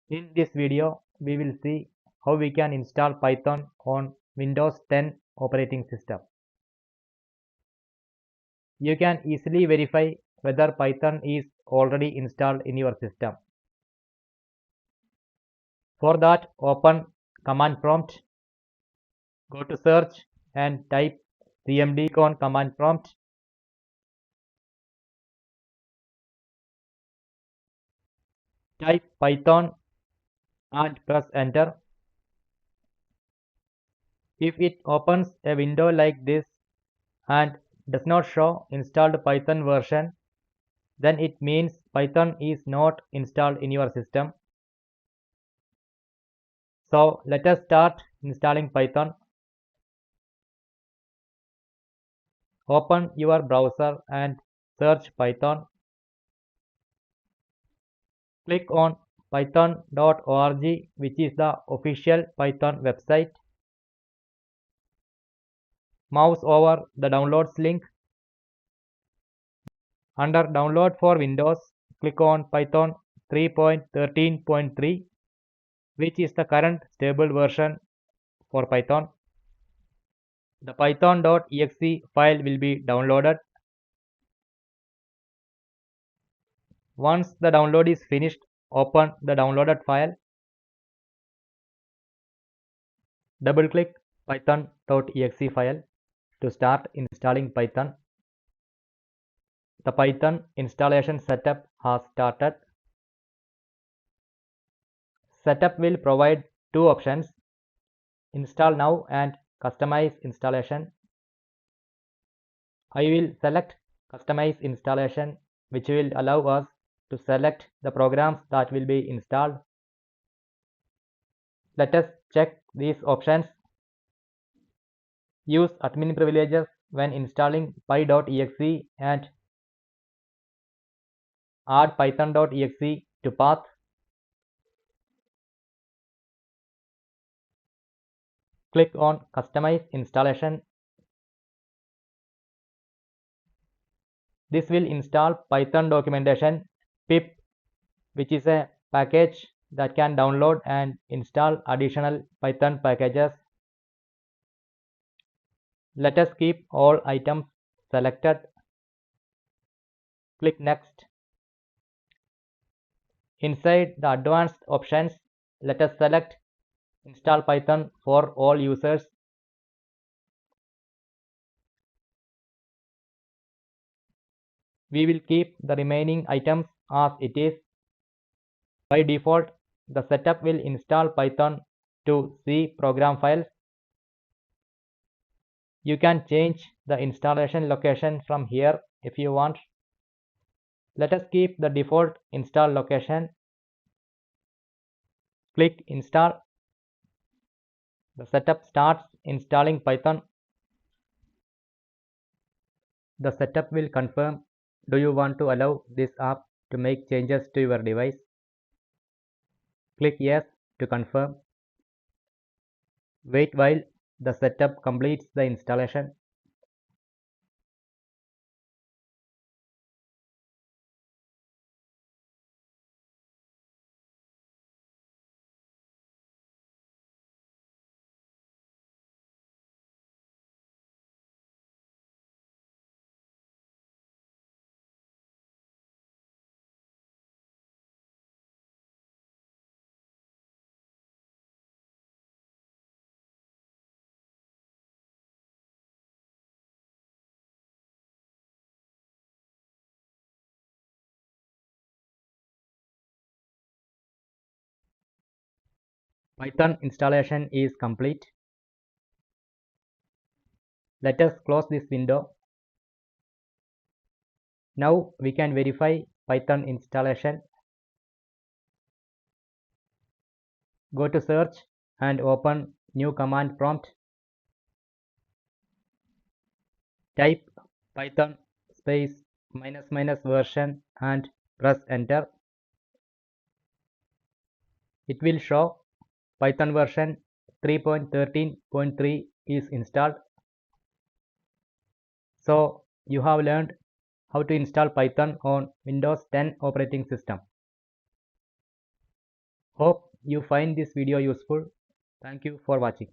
In this video, we will see how we can install Python on Windows 10 operating system. You can easily verify whether Python is already installed in your system. For that, open command prompt, go to search and type cmd on command prompt. Type Python and press enter. If it opens a window like this and does not show installed Python version, then it means Python is not installed in your system. So let us start installing Python. Open your browser and search Python. Click on python.org, which is the official Python website. Mouse over the downloads link. Under download for Windows, click on Python 3.13.3, which is the current stable version for Python. The python.exe file will be downloaded. Once the download is finished, open the downloaded file. Double-click python.exe file to start installing Python. The Python installation setup has started. Setup will provide two options: install now and customize installation. I will select customize installation, which will allow us to select the programs that will be installed. Let us check these options. Use admin privileges when installing py.exe and add python.exe to path. Click on customize installation. This will install Python documentation pip, which is a package that can download and install additional Python packages. Let us keep all items selected. Click next. Inside the advanced options, let us select install Python for all users. We will keep the remaining items as it is. By default, the setup will install Python to C program files. You can change the installation location from here if you want. Let us keep the default install location. Click install. The setup starts installing Python. The setup will confirm, do you want to allow this app to make changes to your device? Click yes to confirm. Wait while the setup completes the installation. Python installation is complete. Let us close this window. Now we can verify Python installation. Go to search and open new command prompt. Type Python space -- version and press enter. It will show Python version 3.13.3 is installed. So you have learned how to install Python on Windows 10 operating system. Hope you find this video useful. Thank you for watching.